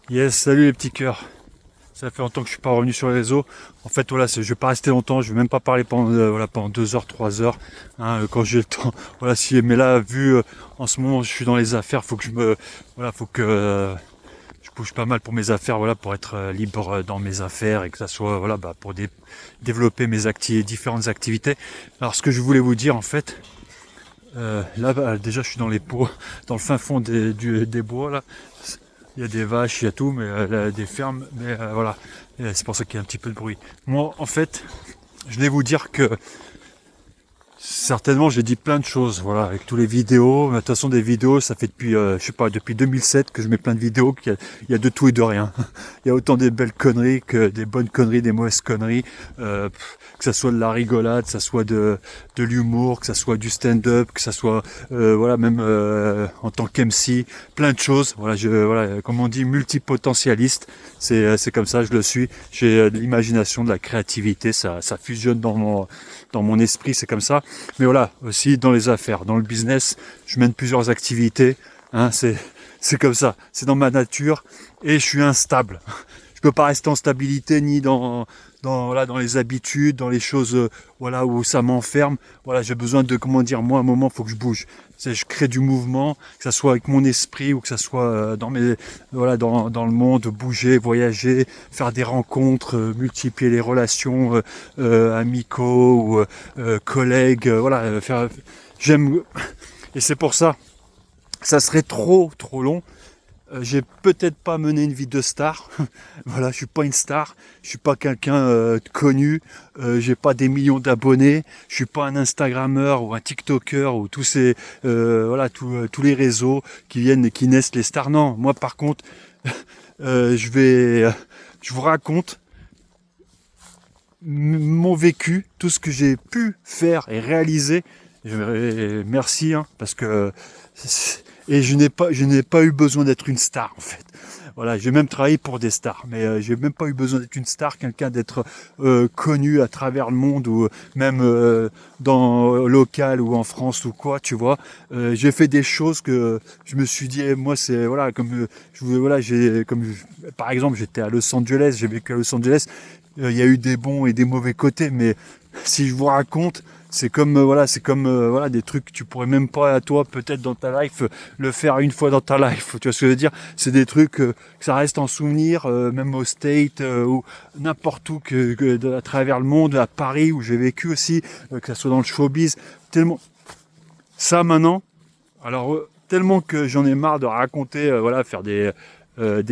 Yes, salut les petits cœurs. Ça fait longtemps que je suis pas revenu sur les réseaux. En fait, voilà, je vais pas rester longtemps. Je vais même pas parler pendant, voilà, pendant 2 heures, 3 heures, hein, quand j'ai le temps. Voilà, si, mais là, vu en ce moment, je suis dans les affaires. Faut que voilà, faut que je bouge pas mal pour mes affaires, voilà, pour être libre dans mes affaires et que ça soit, voilà, bah, pour développer mes différentes activités. Alors, ce que je voulais vous dire, en fait, là, bah, déjà, je suis dans les pots, dans le fin fond des bois là. Il y a des vaches, il y a tout, mais des fermes, mais voilà. Et c'est pour ça qu'il y a un petit peu de bruit. Moi, en fait, je voulais vous dire que certainement j'ai dit plein de choses, voilà, avec tous les vidéos. Mais de toute façon, des vidéos, ça fait depuis, je sais pas, depuis 2007 que je mets plein de vidéos. Il y a de tout et de rien. Il y a autant des belles conneries que des bonnes conneries, des mauvaises conneries. Que ça soit de la rigolade, que ça soit de l'humour, que ça soit du stand-up, que ça soit, voilà, même en tant qu'MC, plein de choses. Voilà, voilà, comme on dit, multipotentialiste. C'est comme ça, je le suis. J'ai de l'imagination, de la créativité, ça fusionne dans mon esprit, c'est comme ça. Mais voilà, aussi dans les affaires, dans le business, je mène plusieurs activités. Hein, c'est comme ça, c'est dans ma nature et je suis instable. Je peux pas rester en stabilité ni voilà, dans les habitudes, dans les choses voilà, où ça m'enferme. Voilà, j'ai besoin de, comment dire, moi à un moment, il faut que je bouge. Je crée du mouvement, que ça soit avec mon esprit ou que ça soit voilà, dans le monde, bouger, voyager, faire des rencontres, multiplier les relations amicaux ou collègues, voilà, j'aime, et c'est pour ça, ça serait trop long. J'ai peut-être pas mené une vie de star. Voilà, je suis pas une star. Je suis pas quelqu'un de connu. J'ai pas des millions d'abonnés. Je suis pas un Instagrammeur ou un TikToker ou tous ces voilà tous les réseaux qui viennent et qui naissent les stars. Non, moi par contre, je vous raconte mon vécu, tout ce que j'ai pu faire et réaliser. Merci, hein, parce que et je n'ai pas eu besoin d'être une star en fait. Voilà, j'ai même travaillé pour des stars, mais j'ai même pas eu besoin d'être une star, quelqu'un d'être connu à travers le monde ou même dans local ou en France ou quoi, tu vois. J'ai fait des choses que je me suis dit, moi c'est voilà comme voilà par exemple j'étais à Los Angeles, j'ai vécu à Los Angeles. Il y a eu des bons et des mauvais côtés, mais si je vous raconte, c'est comme voilà, c'est comme voilà des trucs que tu pourrais même pas à toi peut-être dans ta life le faire une fois dans ta life. Tu vois ce que je veux dire? C'est des trucs que ça reste en souvenir, même au State ou n'importe où à travers le monde, à Paris où j'ai vécu aussi, que ça soit dans le showbiz. Tellement ça maintenant. Alors tellement que j'en ai marre de raconter, voilà, faire des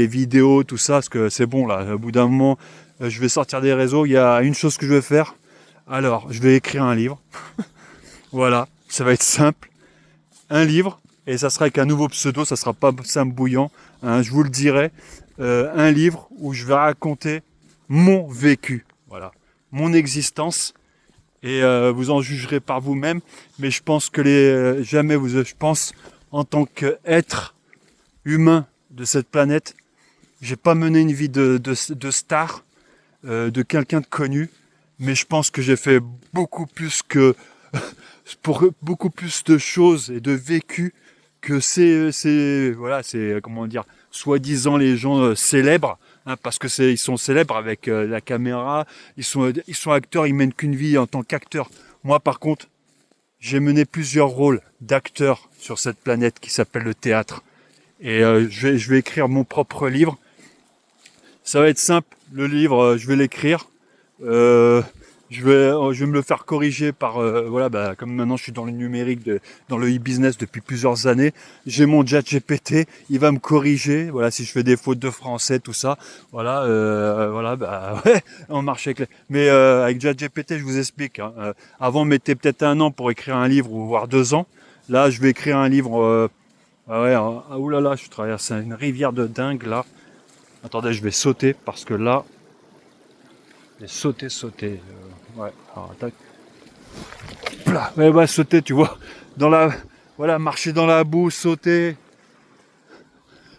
vidéos, tout ça, parce que c'est bon là. Au bout d'un moment, je vais sortir des réseaux. Il y a une chose que je vais faire. Alors, je vais écrire un livre. Voilà, ça va être simple. Un livre, et ça sera avec un nouveau pseudo, ça sera pas Sam Bouillant, hein, je vous le dirai. Un livre où je vais raconter mon vécu, voilà, mon existence, et vous en jugerez par vous-même. Mais je pense que jamais je pense en tant qu'être humain de cette planète, j'ai pas mené une vie de star, de quelqu'un de connu, mais je pense que j'ai fait beaucoup plus que pour beaucoup plus de choses et de vécu que voilà, c'est comment dire, soi-disant les gens célèbres, hein, parce que ils sont célèbres avec la caméra, ils sont acteurs, ils mènent qu'une vie en tant qu'acteurs. Moi, par contre, j'ai mené plusieurs rôles d'acteurs sur cette planète qui s'appelle le théâtre. Et je vais écrire mon propre livre. Ça va être simple, le livre, je vais l'écrire. Euh, je vais me le faire corriger par voilà, bah, comme maintenant je suis dans le numérique, dans le e-business depuis plusieurs années, j'ai mon chat GPT, il va me corriger, voilà, si je fais des fautes de français, tout ça, voilà, voilà, bah ouais, on marche mais avec chat GPT, je vous explique, hein, avant on mettait peut-être 1 an pour écrire un livre ou voire 2 ans, là je vais écrire un livre, ah ouais, oulala, je traverse une rivière de dingue là, attendez, je vais sauter parce que là, je vais sauter. Ouais, alors attaque. Ouais, ouais, sauter, tu vois. Dans la. Voilà, marcher dans la boue, sauter,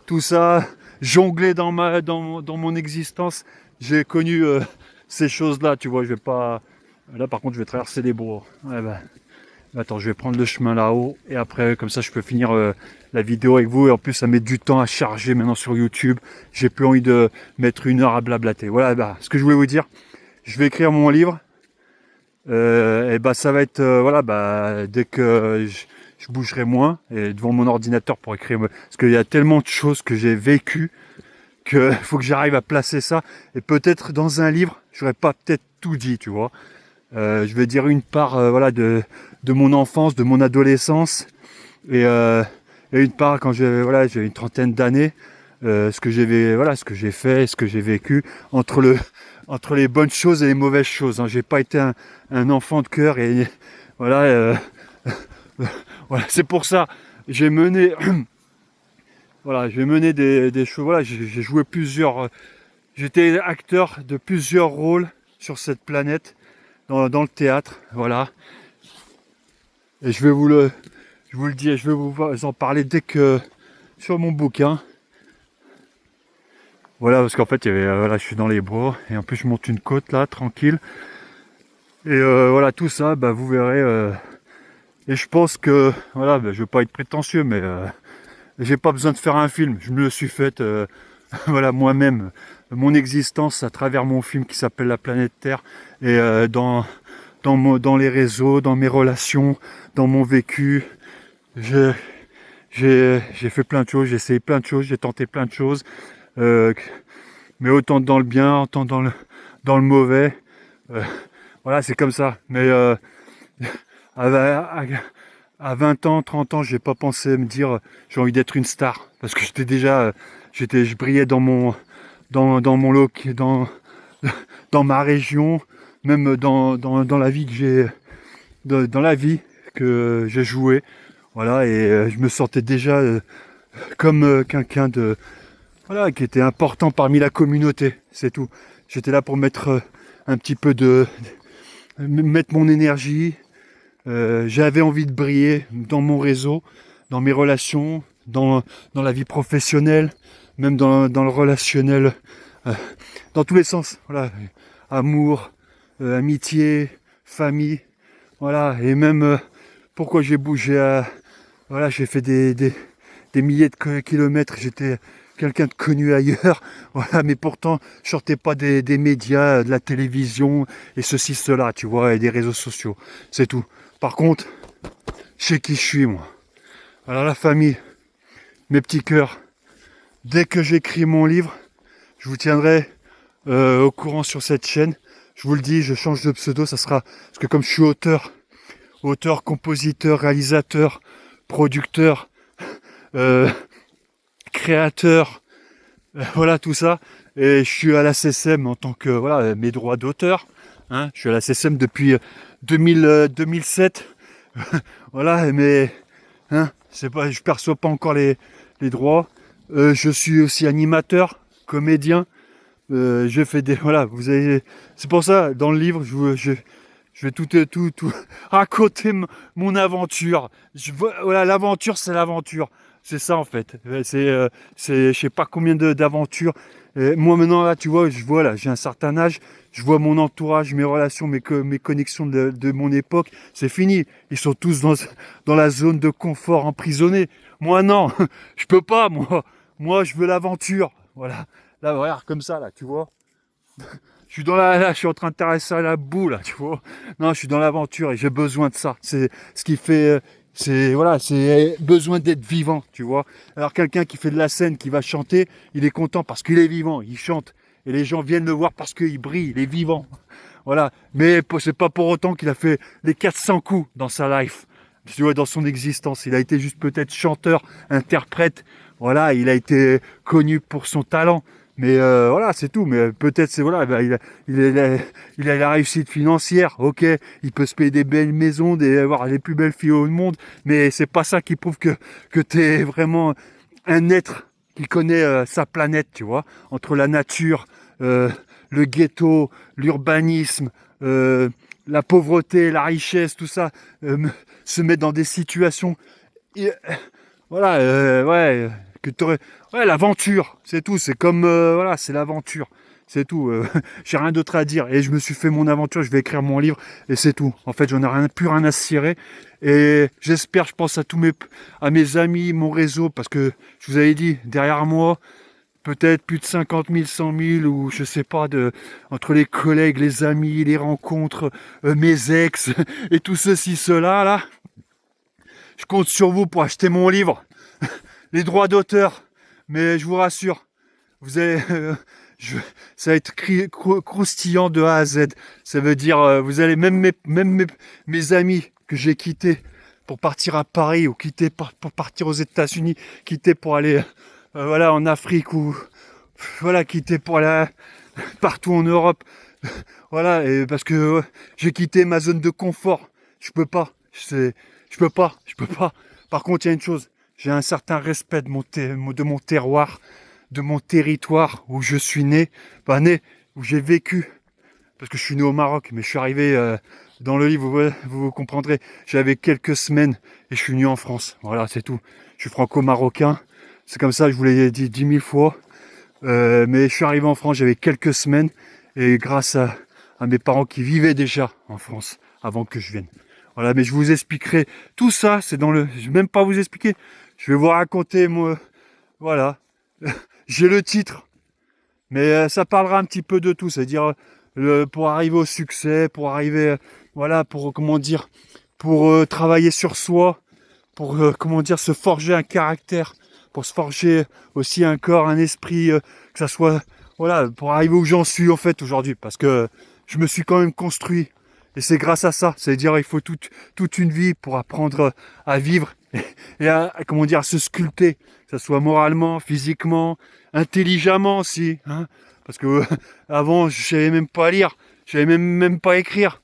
tout ça, jongler dans mon existence. J'ai connu ces choses-là, tu vois. Je vais pas. Là, par contre, je vais traverser les bois. Ouais, ben. Attends, je vais prendre le chemin là-haut et après, comme ça, je peux finir la vidéo avec vous. Et en plus, ça met du temps à charger maintenant sur YouTube. J'ai plus envie de mettre 1 heure à blablater. Voilà, bah, ce que je voulais vous dire. Je vais écrire mon livre. Et bah, ça va être, voilà, bah, dès que je bougerai moins et devant mon ordinateur pour écrire. Parce qu'il y a tellement de choses que j'ai vécues que faut que j'arrive à placer ça. Et peut-être dans un livre, j'aurais pas peut-être tout dit, tu vois. Je vais dire une part voilà, de mon enfance, de mon adolescence, et une part quand voilà, j'ai une trentaine d'années, ce que voilà, ce que j'ai fait, ce que j'ai vécu, entre les bonnes choses et les mauvaises choses. Hein. J'ai pas été un enfant de cœur et voilà, voilà, c'est pour ça j'ai mené voilà, j'ai mené des choses. Voilà, j'ai joué j'étais acteur de plusieurs rôles sur cette planète. Dans le théâtre, voilà. Et je vous le dis, je vais vous en parler dès que sur mon bouquin. Voilà, parce qu'en fait, voilà, je suis dans les bois et en plus je monte une côte là, tranquille. Et voilà, tout ça, bah, vous verrez. Et je pense que, voilà, bah, je veux pas être prétentieux, mais j'ai pas besoin de faire un film. Je me le suis fait, voilà, moi-même, mon existence à travers mon film qui s'appelle La Planète Terre et dans les réseaux, dans mes relations, dans mon vécu. J'ai fait plein de choses, j'ai essayé plein de choses, j'ai tenté plein de choses, mais autant dans le bien, autant dans le mauvais. Voilà, c'est comme ça. Mais à 20 ans, 30 ans, j'ai pas pensé me dire j'ai envie d'être une star. Parce que j'étais déjà, je brillais dans mon loc, dans ma région, même dans la vie que j'ai, dans la vie que j'ai joué. Voilà, et je me sentais déjà comme quelqu'un de, voilà, qui était important parmi la communauté, c'est tout. J'étais là pour mettre un petit peu mettre mon énergie. J'avais envie de briller dans mon réseau, dans mes relations, dans la vie professionnelle, même dans le relationnel, dans tous les sens. Voilà, amour, amitié, famille, voilà, et même pourquoi j'ai bougé voilà, j'ai fait des milliers de kilomètres, j'étais quelqu'un de connu ailleurs, voilà, mais pourtant je sortais pas des médias, de la télévision et ceci, cela, tu vois, et des réseaux sociaux, c'est tout. Par contre, je sais qui je suis, moi. Alors la famille, mes petits cœurs, dès que j'écris mon livre, je vous tiendrai au courant sur cette chaîne. Je vous le dis, je change de pseudo, ça sera, parce que comme je suis auteur, compositeur, réalisateur, producteur, créateur, voilà tout ça. Et je suis à la CSM en tant que, voilà, mes droits d'auteur. Hein, je suis à la CSM depuis 2007. Voilà, mais hein, c'est pas, je perçois pas encore les droits. Je suis aussi animateur, comédien. Je fais voilà, c'est pour ça, dans le livre, je vais tout raconter mon aventure. Voilà, l'aventure, c'est l'aventure. C'est ça, en fait. Je sais pas combien d'aventures. Moi, maintenant, là, tu vois, là, j'ai un certain âge. Je vois mon entourage, mes relations, mes connexions de mon époque. C'est fini. Ils sont tous dans la zone de confort, emprisonnés. Moi, non. Je peux pas, moi. Moi, je veux l'aventure. Voilà. Là, regarde, comme ça, là, tu vois. Je suis là, je suis en train de terrasser la boue, là, tu vois. Non, je suis dans l'aventure et j'ai besoin de ça. C'est ce qui fait, voilà, c'est besoin d'être vivant, tu vois. Alors quelqu'un qui fait de la scène, qui va chanter, il est content parce qu'il est vivant, il chante. Et les gens viennent le voir parce qu'il brille, il est vivant. Voilà. Mais c'est pas pour autant qu'il a fait les 400 coups dans sa life. Tu vois, dans son existence. Il a été juste peut-être chanteur, interprète. Voilà, il a été connu pour son talent. Mais voilà, c'est tout. Mais peut-être, c'est voilà, bah, il a la réussite financière. Ok, il peut se payer des belles maisons, avoir les plus belles filles au monde. Mais c'est pas ça qui prouve que t'es vraiment un être qui connaît sa planète, tu vois, entre la nature, le ghetto, l'urbanisme, la pauvreté, la richesse, tout ça, se mettre dans des situations, voilà, ouais, que t'aurais, ouais, l'aventure, c'est tout, c'est comme, voilà, c'est l'aventure. C'est tout. J'ai rien d'autre à dire. Et je me suis fait mon aventure, je vais écrire mon livre et c'est tout. En fait, j'en ai plus rien à cirer. Et j'espère, je pense à mes amis, mon réseau, parce que je vous avais dit, derrière moi, peut-être plus de 50 000, 100 000, ou je sais pas, entre les collègues, les amis, les rencontres, mes ex, et tout ceci, cela, là. Je compte sur vous pour acheter mon livre, les droits d'auteur. Mais je vous rassure, vous allez, ça va être croustillant de A à Z. Ça veut dire, vous allez, même mes amis que j'ai quittés pour partir à Paris, ou quittés pour partir aux États-Unis, quittés pour aller voilà, en Afrique, ou voilà, quittés pour aller partout en Europe. Voilà, et parce que j'ai quitté ma zone de confort. Je peux pas. Je peux pas. Par contre, il y a une chose. J'ai un certain respect de mon terroir, de mon territoire où je suis né. Pas né, où j'ai vécu. Parce que je suis né au Maroc, mais je suis arrivé dans le livre, vous comprendrez. J'avais quelques semaines et je suis venu en France. Voilà, c'est tout. Je suis franco-marocain. C'est comme ça, je vous l'ai dit 10 000 fois. Mais je suis arrivé en France, j'avais quelques semaines. Et grâce à mes parents qui vivaient déjà en France avant que je vienne. Voilà, mais je vous expliquerai tout ça, c'est dans le... Je vais même pas vous expliquer, je vais vous raconter, moi, voilà. J'ai le titre, mais ça parlera un petit peu de tout, c'est-à-dire pour arriver au succès, pour arriver, voilà, pour, comment dire, pour travailler sur soi, pour, comment dire, se forger un caractère, pour se forger aussi un corps, un esprit, que ça soit, voilà, pour arriver où j'en suis en fait aujourd'hui, parce que je me suis quand même construit. Et c'est grâce à ça, c'est-à-dire il faut toute une vie pour apprendre à vivre et comment dire, à se sculpter, que ce soit moralement, physiquement, intelligemment aussi, hein, parce que avant je savais même pas lire, je savais même pas écrire,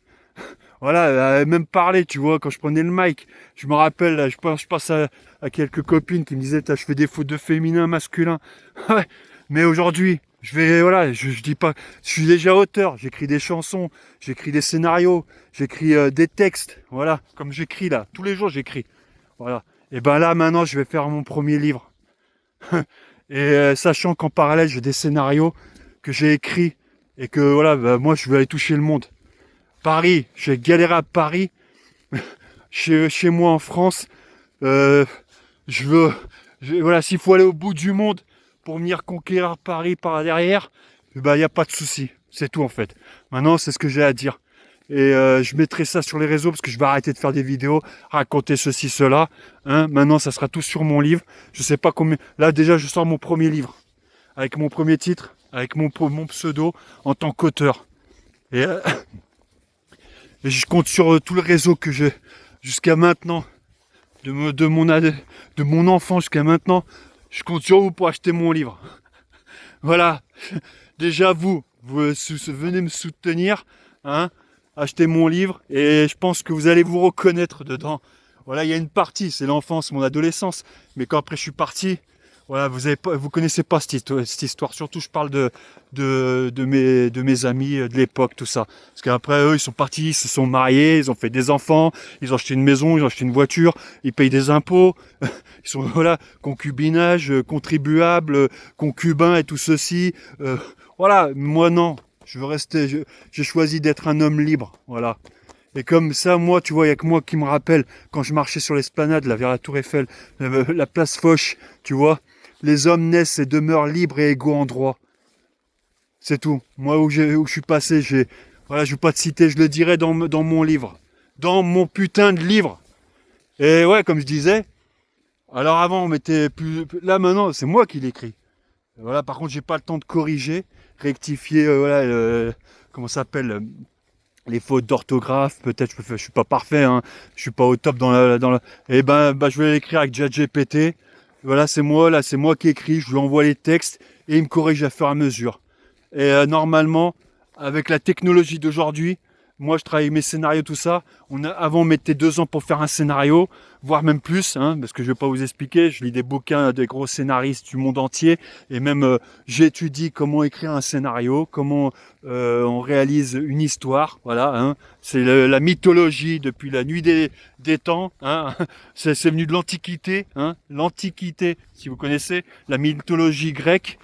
voilà, même parler, tu vois, quand je prenais le mic, je me rappelle, là, je passe à quelques copines qui me disaient, je fais des fautes de féminin, masculin, ouais, mais aujourd'hui, voilà, je dis pas, je suis déjà auteur, j'écris des chansons, j'écris des scénarios, j'écris des textes, voilà, comme j'écris là, tous les jours j'écris, voilà. Et ben là, maintenant, je vais faire mon premier livre. Et sachant qu'en parallèle, j'ai des scénarios que j'ai écrits et que voilà, bah, moi, je veux aller toucher le monde. Paris, j'ai galéré à Paris, chez moi en France, euh, voilà, s'il faut aller au bout du monde pour venir conquérir Paris par derrière, bah, y a pas de souci. C'est tout en fait. Maintenant, c'est ce que j'ai à dire. Et je mettrai ça sur les réseaux parce que je vais arrêter de faire des vidéos, raconter ceci, cela. Hein. Maintenant, ça sera tout sur mon livre. Je sais pas combien. Là, déjà, je sors mon premier livre avec mon premier titre, avec mon pseudo en tant qu'auteur. Et, et je compte sur tout le réseau que j'ai jusqu'à maintenant, de mon enfant jusqu'à maintenant. Je compte sur vous pour acheter mon livre. Voilà. Déjà, vous venez me soutenir, hein, achetez mon livre et je pense que vous allez vous reconnaître dedans. Voilà, il y a une partie, c'est l'enfance, mon adolescence. Mais quand après je suis parti, voilà, vous connaissez pas cette histoire. Surtout, je parle de mes amis de l'époque, tout ça. Parce qu'après, eux, ils sont partis, ils se sont mariés, ils ont fait des enfants, ils ont acheté une maison, ils ont acheté une voiture, ils payent des impôts. Ils sont, voilà, concubinage, contribuable, concubin et tout ceci. Voilà, moi non. Je veux rester, j'ai choisi d'être un homme libre, voilà. Et comme ça, moi, tu vois, il n'y a que moi qui me rappelle quand je marchais sur l'esplanade, là, vers la Tour Eiffel, la place Foch, tu vois. Les hommes naissent et demeurent libres et égaux en droit. C'est tout. Moi, où je suis passé, voilà, je ne vais pas te citer, je le dirai dans mon livre. Dans mon putain de livre. Et ouais, comme je disais, alors avant, on mettait plus... Là, maintenant, c'est moi qui l'écris. Voilà, par contre, j'ai pas le temps de corriger, rectifier, voilà, comment ça s'appelle, les fautes d'orthographe. Peut-être je suis pas parfait, hein, je suis pas au top Et ben, je vais l'écrire avec ChatGPT. Voilà, c'est moi, là, c'est moi qui écris, je lui envoie les textes et il me corrige à fur et à mesure. Et normalement, avec la technologie d'aujourd'hui, moi je travaille mes scénarios, tout ça. Avant on mettait 2 ans pour faire un scénario, voire même plus, hein, parce que je vais pas vous expliquer. Je lis des bouquins des gros scénaristes du monde entier, et même j'étudie comment écrire un scénario, comment on réalise une histoire. Voilà, hein. C'est la mythologie depuis la nuit des temps. Hein. C'est venu de l'Antiquité, hein. L'Antiquité, si vous connaissez la mythologie grecque.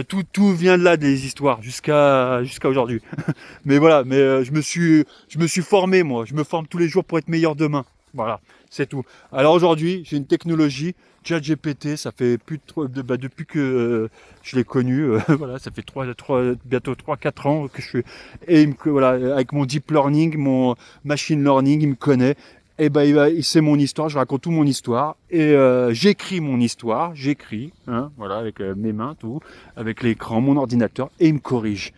Tout vient de là des histoires jusqu'à aujourd'hui. Mais voilà, je me suis formé moi. Je me forme tous les jours pour être meilleur demain. Voilà, c'est tout. Alors aujourd'hui, j'ai une technologie, ChatGPT, ça fait plus de, depuis que je l'ai connu, voilà, ça fait bientôt 3 4 ans que je suis, et voilà, avec mon deep learning, mon machine learning, il me connaît. Et ben, il sait mon histoire, je raconte tout mon histoire et j'écris mon histoire, j'écris, hein, voilà, avec mes mains, tout, avec l'écran, mon ordinateur, et il me corrige.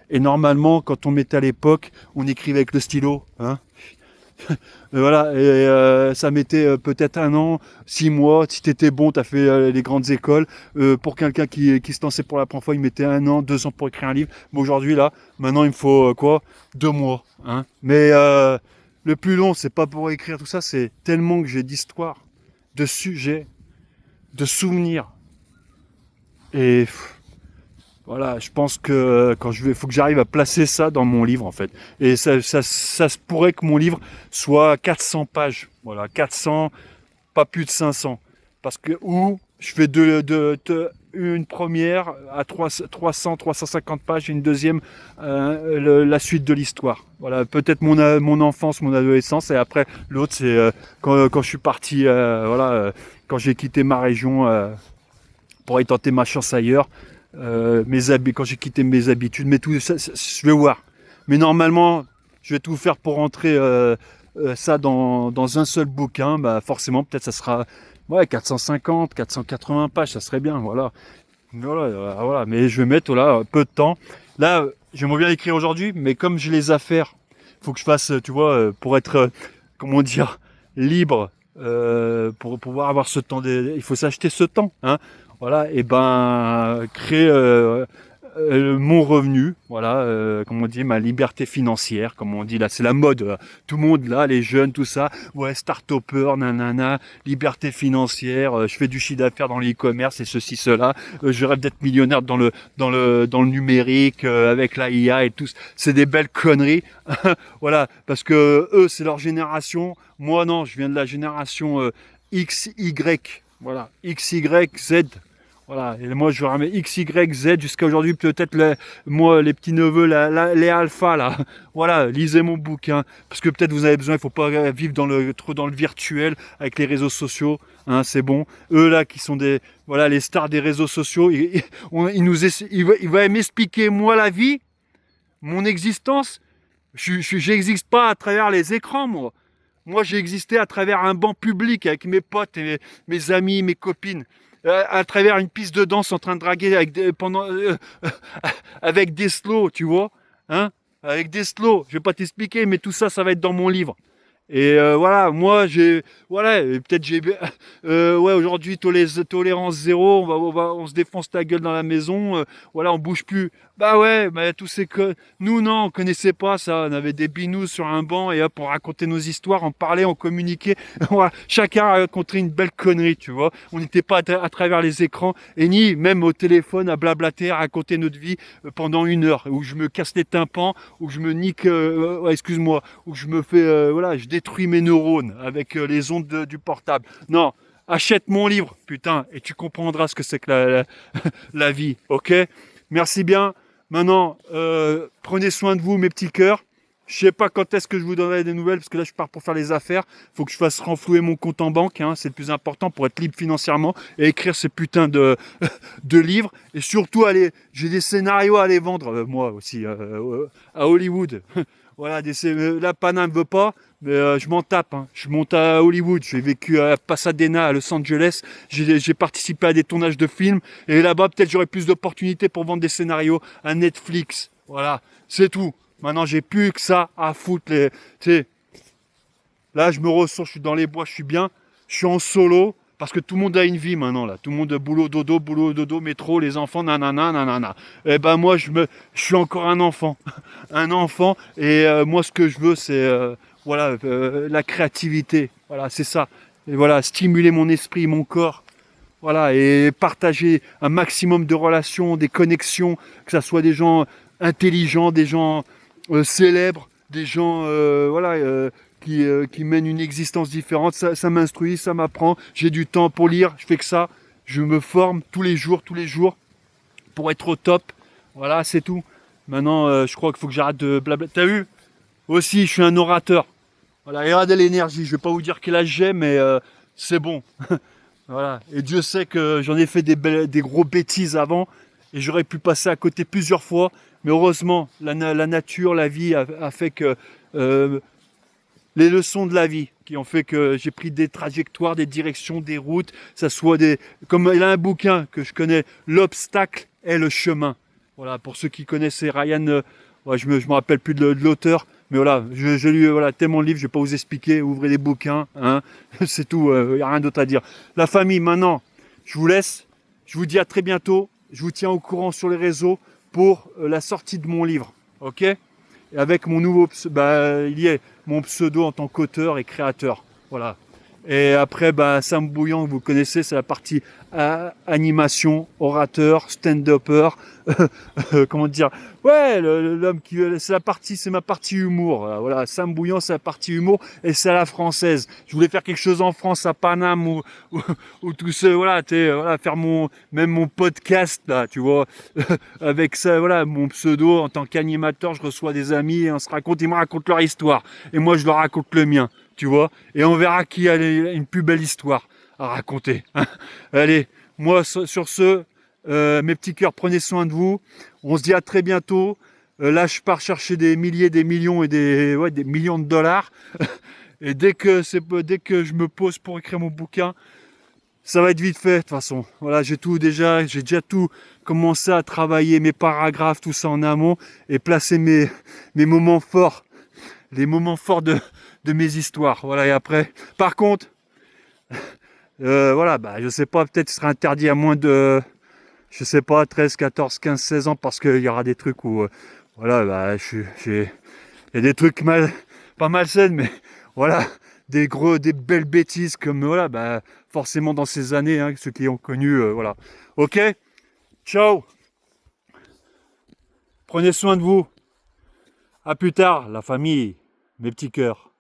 Et normalement, quand on mettait à l'époque, on écrivait avec le stylo, hein. Voilà, et ça mettait peut-être 1 an, 6 mois. Si t'étais bon, t'as fait les grandes écoles. Pour quelqu'un qui se lançait pour la première fois, il mettait 1 an, 2 ans pour écrire un livre. Mais aujourd'hui, là, maintenant, il me faut quoi? 2 mois, hein. Mais le plus long, c'est pas pour écrire tout ça, c'est tellement que j'ai d'histoires, de sujets, de souvenirs. Et voilà, je pense que faut que j'arrive à placer ça dans mon livre en fait. Et ça se pourrait que mon livre soit 400 pages. Voilà, 400, pas plus de 500. Parce que, ou je fais une première à 350 pages et une deuxième, la suite de l'histoire. Voilà, peut-être mon enfance, mon adolescence, et après l'autre c'est quand je suis parti, quand j'ai quitté ma région pour aller tenter ma chance ailleurs, quand j'ai quitté mes habitudes, mais tout ça, je vais voir. Mais normalement, je vais tout faire pour rentrer ça dans un seul bouquin. Bah forcément, peut-être ça sera 450, 480 pages, ça serait bien, voilà. Voilà. Mais je vais mettre là peu de temps. Là, j'aimerais bien écrire aujourd'hui, mais comme j'ai les affaires, faut que je fasse, tu vois, pour être, comment dire, libre, pour pouvoir avoir ce temps. Il faut s'acheter ce temps, hein. Voilà, et ben créer mon revenu, voilà, comme on dit, ma liberté financière, comme on dit là, c'est la mode, tout le monde là, les jeunes, tout ça, ouais, start-upper, nanana, liberté financière, je fais du chiffre d'affaires dans l'e-commerce et ceci, cela, je rêve d'être millionnaire dans le numérique, avec la IA et tout, c'est des belles conneries, voilà, parce que eux, c'est leur génération, moi non, je viens de la génération X, Y, voilà, X, Y, Z. Voilà, et moi je ramène X, Y, Z jusqu'à aujourd'hui, peut-être moi, les petits neveux, les alphas là. Voilà, lisez mon bouquin, parce que peut-être vous avez besoin, il faut pas vivre trop dans le virtuel avec les réseaux sociaux, hein, c'est bon. Eux là qui sont les stars des réseaux sociaux, il va m'expliquer moi la vie, mon existence. J'existe pas à travers les écrans, moi. Moi, j'ai existé à travers un banc public avec mes potes et mes amis, mes copines, à travers une piste de danse en train de draguer avec des slows, tu vois, hein, avec des slows. Je vais pas t'expliquer, mais tout ça, ça va être dans mon livre. Et voilà, moi voilà, peut-être ouais, aujourd'hui tolérance zéro, on se défonce la gueule dans la maison, voilà, on bouge plus. Bah ouais, mais tous ces que nous non, on connaissait pas ça, on avait des binous sur un banc et hop, on racontait nos histoires, on parlait, on communiquait, voilà, chacun racontait une belle connerie, tu vois. On n'était pas à travers les écrans et ni même au téléphone à blablater, à raconter notre vie pendant 1 heure, où je me casse les tympans, où je me nique, excuse-moi, où je me fais, voilà, je détruis mes neurones avec les ondes du portable. Non, achète mon livre, putain, et tu comprendras ce que c'est que la vie, ok? Merci bien. Maintenant, prenez soin de vous, mes petits cœurs. Je sais pas quand est-ce que je vous donnerai des nouvelles, parce que là, je pars pour faire les affaires. Faut que je fasse renflouer mon compte en banque, hein, c'est le plus important pour être libre financièrement et écrire ces putains de livres. Et surtout, j'ai des scénarios à aller vendre, moi aussi, à Hollywood. Voilà, la Paname veut pas, mais je m'en tape, hein. Je monte à Hollywood, j'ai vécu à Pasadena, à Los Angeles, j'ai participé à des tournages de films, et là-bas, peut-être j'aurai plus d'opportunités pour vendre des scénarios à Netflix. Voilà, c'est tout. Maintenant, j'ai plus que ça à foutre. Tu sais, là, je me ressource, je suis dans les bois, je suis bien, je suis en solo. Parce que tout le monde a une vie maintenant là. Tout le monde boulot, dodo, métro, les enfants, nanana, nanana. Et ben moi je suis encore un enfant. Un enfant. Et moi ce que je veux c'est la créativité. Voilà, c'est ça. Et voilà, stimuler mon esprit, mon corps. Voilà, et partager un maximum de relations, des connexions, que ce soit des gens intelligents, des gens célèbres, des gens qui mènent une existence différente. Ça m'instruit, ça m'apprend. J'ai du temps pour lire, je fais que ça. Je me forme tous les jours, pour être au top. Voilà, c'est tout. Maintenant, je crois qu'il faut que j'arrête de blabla. T'as vu? Aussi, je suis un orateur. Voilà, regardez l'énergie. Je vais pas vous dire quel âge j'ai, mais c'est bon. Voilà. Et Dieu sait que j'en ai fait des gros bêtises avant et j'aurais pu passer à côté plusieurs fois. Mais heureusement, la nature, la vie a fait que les leçons de la vie qui ont fait que j'ai pris des trajectoires, des directions, des routes, ça soit des... Comme il a un bouquin que je connais, L'obstacle est le chemin. Voilà, pour ceux qui connaissaient Ryan, ouais, je me rappelle plus de l'auteur, mais voilà, j'ai lu voilà, tellement de livres, je vais pas vous expliquer, ouvrez des bouquins, hein, c'est tout, il n'y a rien d'autre à dire. La famille, maintenant, je vous laisse, je vous dis à très bientôt, je vous tiens au courant sur les réseaux pour la sortie de mon livre, ok? Et avec mon nouveau, il y est, mon pseudo en tant qu'auteur et créateur, voilà. Et après, Sam Bouillant, vous connaissez, c'est la partie animation, orateur, stand-upper, comment dire, ouais, l'homme qui, c'est la partie, c'est ma partie humour, voilà. Sam Bouillant, c'est la partie humour et c'est à la française. Je voulais faire quelque chose en France, à Paname ou tout ça, voilà, voilà, faire même mon podcast là, tu vois, avec ça, voilà, mon pseudo en tant qu'animateur, je reçois des amis et on se raconte, ils me racontent leur histoire et moi je leur raconte le mien. Tu vois, et on verra qui a une plus belle histoire à raconter. Allez, moi sur ce, mes petits cœurs, prenez soin de vous. On se dit à très bientôt. Là, je pars chercher des milliers, des millions et des millions de dollars. Et dès que je me pose pour écrire mon bouquin, ça va être vite fait de toute façon. Voilà, j'ai déjà tout commencé à travailler, mes paragraphes, tout ça en amont, et placer mes moments forts, les moments forts de mes histoires. Voilà, et après, par contre, voilà, je sais pas, peut-être ce sera interdit à moins de, je sais pas, 13, 14, 15, 16 ans, parce qu'il y aura des trucs où, voilà, il y a des trucs pas malsaines, mais voilà, des belles bêtises comme, voilà, forcément dans ces années, hein, ceux qui ont connu, voilà. Ok, ciao, prenez soin de vous, à plus tard, la famille, mes petits cœurs.